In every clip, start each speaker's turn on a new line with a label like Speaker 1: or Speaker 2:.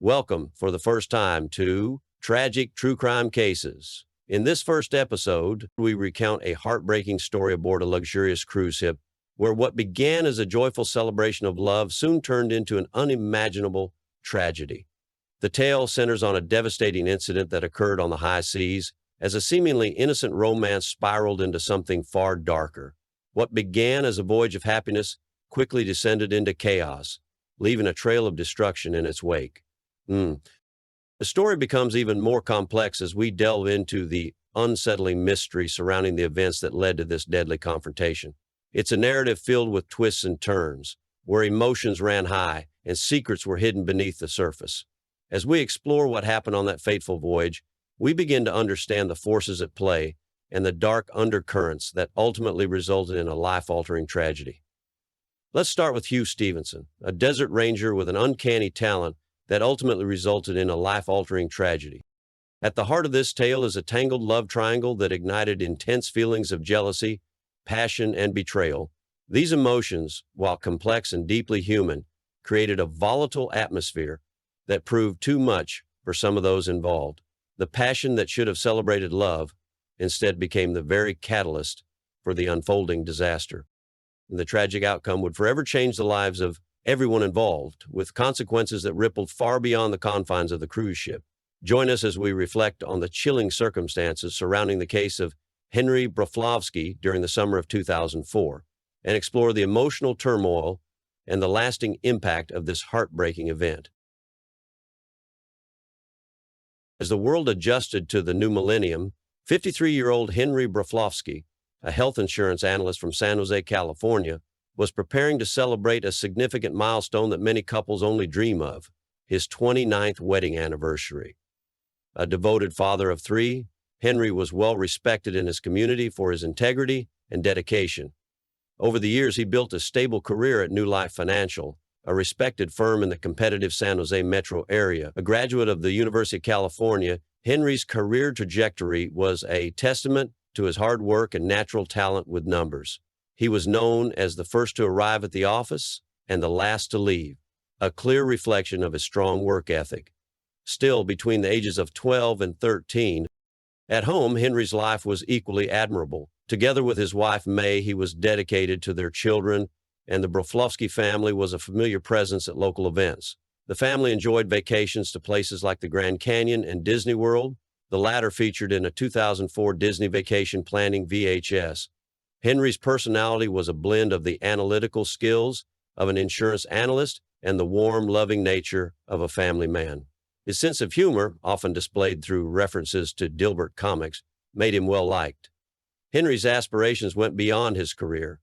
Speaker 1: Welcome for the first time to Tragic True Crime Cases. In this first episode, we recount a heartbreaking story aboard a luxurious cruise ship where what began as a joyful celebration of love soon turned into an unimaginable tragedy. The tale centers on a devastating incident that occurred on the high seas as a seemingly innocent romance spiraled into something far darker. What began as a voyage of happiness quickly descended into chaos, leaving a trail of destruction in its wake. The story becomes even more complex as we delve into the unsettling mystery surrounding the events that led to this deadly confrontation. It's a narrative filled with twists and turns, where emotions ran high and secrets were hidden beneath the surface. As we explore what happened on that fateful voyage, we begin to understand the forces at play and the dark undercurrents that ultimately resulted in a life-altering tragedy. Let's start with Hugh Stevenson, a desert ranger with an uncanny talent that ultimately resulted in a life-altering tragedy. At the heart of this tale is a tangled love triangle that ignited intense feelings of jealousy, passion, and betrayal. These emotions, while complex and deeply human, created a volatile atmosphere that proved too much for some of those involved. The passion that should have celebrated love instead became the very catalyst for the unfolding disaster. And the tragic outcome would forever change the lives of everyone involved, with consequences that rippled far beyond the confines of the cruise ship. Join us as we reflect on the chilling circumstances surrounding the case of Henry Broflovski during the summer of 2004, and explore the emotional turmoil and the lasting impact of this heartbreaking event. As the world adjusted to the new millennium, 53-year-old Henry Broflovski, a health insurance analyst from San Jose, California, was preparing to celebrate a significant milestone that many couples only dream of, his 29th wedding anniversary. A devoted father of three, Henry was well respected in his community for his integrity and dedication. Over the years, he built a stable career at New Life Financial, a respected firm in the competitive San Jose metro area. A graduate of the University of California, Henry's career trajectory was a testament to his hard work and natural talent with numbers. He was known as the first to arrive at the office and the last to leave, a clear reflection of his strong work ethic. Still, between the ages of 12 and 13, at home, Henry's life was equally admirable. Together with his wife, May, he was dedicated to their children, and the Broflovski family was a familiar presence at local events. The family enjoyed vacations to places like the Grand Canyon and Disney World, the latter featured in a 2004 Disney Vacation Planning VHS. Henry's personality was a blend of the analytical skills of an insurance analyst and the warm, loving nature of a family man. His sense of humor, often displayed through references to Dilbert comics, made him well-liked. Henry's aspirations went beyond his career.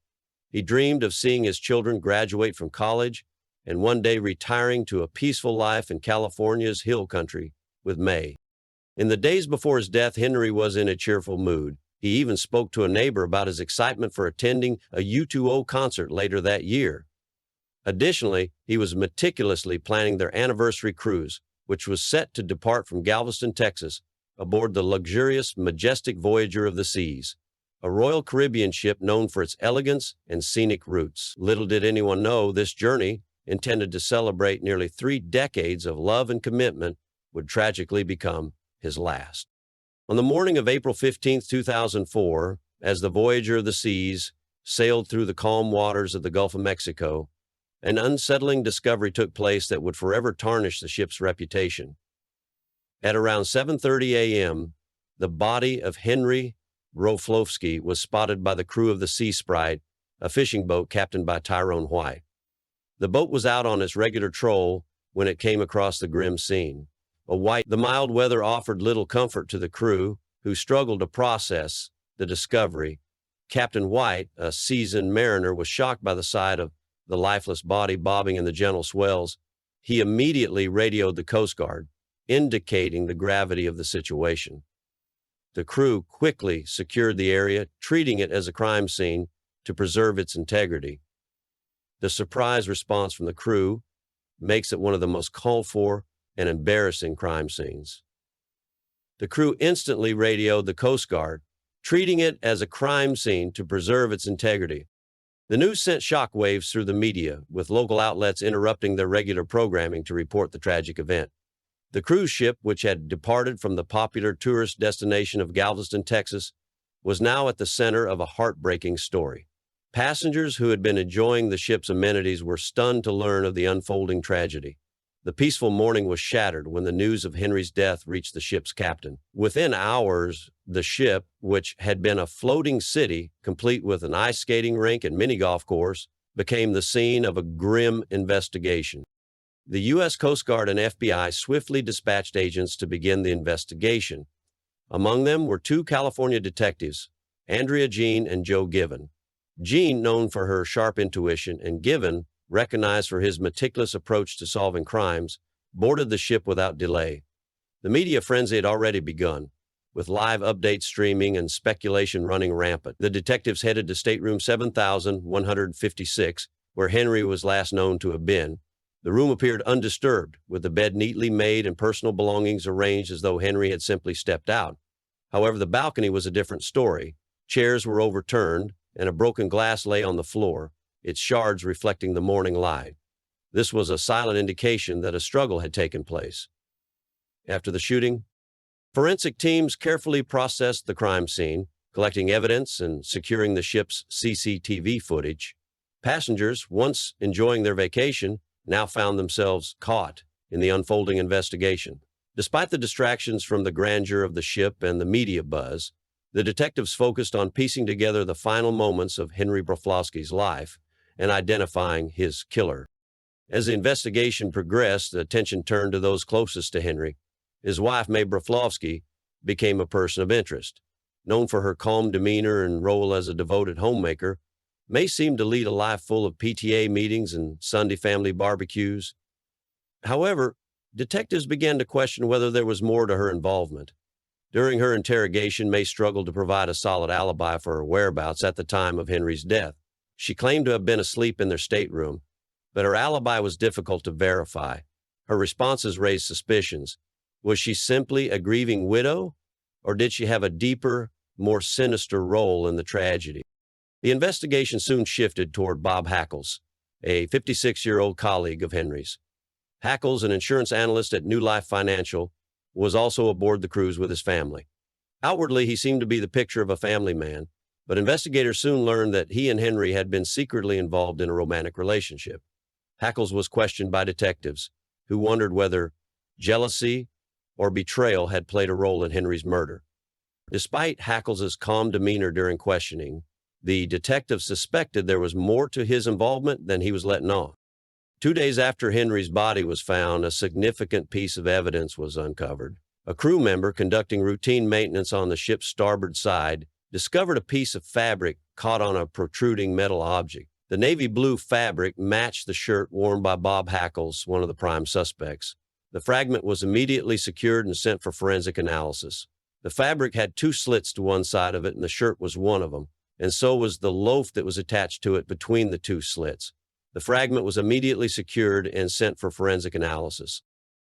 Speaker 1: He dreamed of seeing his children graduate from college and one day retiring to a peaceful life in California's hill country with May. In the days before his death, Henry was in a cheerful mood. He even spoke to a neighbor about his excitement for attending a U2O concert later that year. Additionally, he was meticulously planning their anniversary cruise, which was set to depart from Galveston, Texas, aboard the luxurious, majestic Voyager of the Seas, a Royal Caribbean ship known for its elegance and scenic routes. Little did anyone know this journey, intended to celebrate nearly 3 decades of love and commitment, would tragically become his last. On the morning of April 15, 2004, as the Voyager of the Seas sailed through the calm waters of the Gulf of Mexico, an unsettling discovery took place that would forever tarnish the ship's reputation. At around 7:30 a.m., the body of Henry Broflovski was spotted by the crew of the Sea Sprite, a fishing boat captained by Tyrone White. The boat was out on its regular troll when it came across the grim scene. The mild weather offered little comfort to the crew, who struggled to process the discovery. Captain White, a seasoned mariner, was shocked by the sight of the lifeless body bobbing in the gentle swells. He immediately radioed the Coast Guard, indicating the gravity of the situation. The crew quickly secured the area, treating it as a crime scene to preserve its integrity. The surprise response from the crew makes it one of the most called for and embarrassing crime scenes. The crew instantly radioed the Coast Guard, treating it as a crime scene to preserve its integrity. The news sent shockwaves through the media, with local outlets interrupting their regular programming to report the tragic event. The cruise ship, which had departed from the popular tourist destination of Galveston, Texas, was now at the center of a heartbreaking story. Passengers who had been enjoying the ship's amenities were stunned to learn of the unfolding tragedy. The peaceful morning was shattered when the news of Henry's death reached the ship's captain. Within hours, the ship, which had been a floating city, complete with an ice skating rink and mini golf course, became the scene of a grim investigation. The U.S. Coast Guard and FBI swiftly dispatched agents to begin the investigation. Among them were two California detectives, Andrea Jean and Joe Given. Jean, known for her sharp intuition, and Given, recognized for his meticulous approach to solving crimes, boarded the ship without delay. The media frenzy had already begun, with live updates streaming and speculation running rampant. The detectives headed to stateroom 7156, where Henry was last known to have been. The room appeared undisturbed, with the bed neatly made and personal belongings arranged as though Henry had simply stepped out. However, the balcony was a different story. Chairs were overturned, and a broken glass lay on the floor, its shards reflecting the morning light. This was a silent indication that a struggle had taken place. After the shooting, forensic teams carefully processed the crime scene, collecting evidence and securing the ship's CCTV footage. Passengers, once enjoying their vacation, now found themselves caught in the unfolding investigation. Despite the distractions from the grandeur of the ship and the media buzz, the detectives focused on piecing together the final moments of Henry Broflovski's life and identifying his killer. As the investigation progressed, the attention turned to those closest to Henry. His wife, May Broflovski, became a person of interest. Known for her calm demeanor and role as a devoted homemaker, May seemed to lead a life full of PTA meetings and Sunday family barbecues. However, detectives began to question whether there was more to her involvement. During her interrogation, May struggled to provide a solid alibi for her whereabouts at the time of Henry's death. She claimed to have been asleep in their stateroom, but her alibi was difficult to verify. Her responses raised suspicions. Was she simply a grieving widow, or did she have a deeper, more sinister role in the tragedy? The investigation soon shifted toward Bob Hackles, a 56-year-old colleague of Henry's. Hackles, an insurance analyst at New Life Financial, was also aboard the cruise with his family. Outwardly, he seemed to be the picture of a family man, but investigators soon learned that he and Henry had been secretly involved in a romantic relationship. Hackles was questioned by detectives, who wondered whether jealousy or betrayal had played a role in Henry's murder. Despite Hackles's calm demeanor during questioning, the detective suspected there was more to his involvement than he was letting on. 2 days after Henry's body was found, a significant piece of evidence was uncovered. A crew member conducting routine maintenance on the ship's starboard side discovered a piece of fabric caught on a protruding metal object. The navy blue fabric matched the shirt worn by Bob Hackles, one of the prime suspects. The fragment was immediately secured and sent for forensic analysis. The fabric had 2 slits to one side of it, and the shirt was one of them, and so was the loaf that was attached to it between the 2 slits. The fragment was immediately secured and sent for forensic analysis.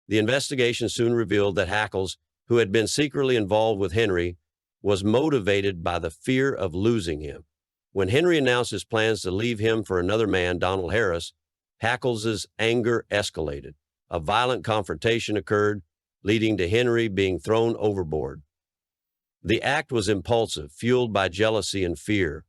Speaker 1: The investigation soon revealed that Hackles, who had been secretly involved with Henry, was motivated by the fear of losing him. When Henry announced his plans to leave him for another man, Donald Harris, Hackles's anger escalated. A violent confrontation occurred, leading to Henry being thrown overboard. The act was impulsive, fueled by jealousy and fear.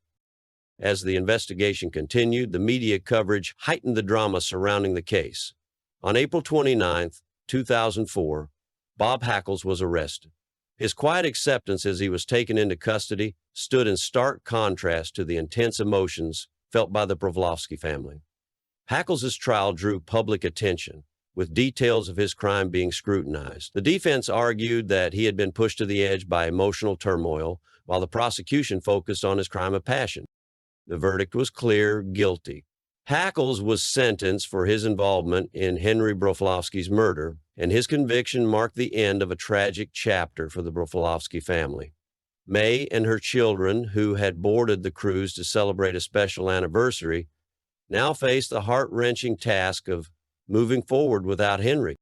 Speaker 1: As the investigation continued, the media coverage heightened the drama surrounding the case. On April 29, 2004, Bob Hackles was arrested. His quiet acceptance as he was taken into custody stood in stark contrast to the intense emotions felt by the Broflovski family. Hackles's trial drew public attention, with details of his crime being scrutinized. The defense argued that he had been pushed to the edge by emotional turmoil, while the prosecution focused on his crime of passion. The verdict was clear: guilty. Hackles was sentenced for his involvement in Henry Broflovski's murder, and his conviction marked the end of a tragic chapter for the Broflovski family. May and her children, who had boarded the cruise to celebrate a special anniversary, now faced the heart-wrenching task of moving forward without Henry.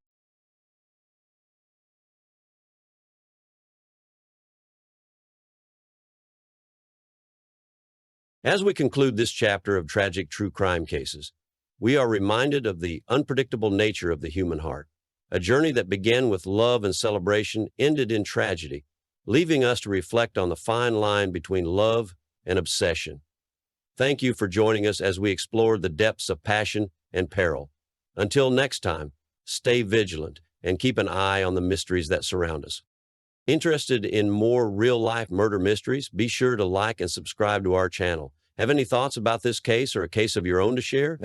Speaker 1: As we conclude this chapter of tragic true crime cases, we are reminded of the unpredictable nature of the human heart. A journey that began with love and celebration ended in tragedy, leaving us to reflect on the fine line between love and obsession. Thank you for joining us as we explore the depths of passion and peril. Until next time, stay vigilant and keep an eye on the mysteries that surround us. Interested in more real-life murder mysteries? Be sure to like and subscribe to our channel. Have any thoughts about this case or a case of your own to share?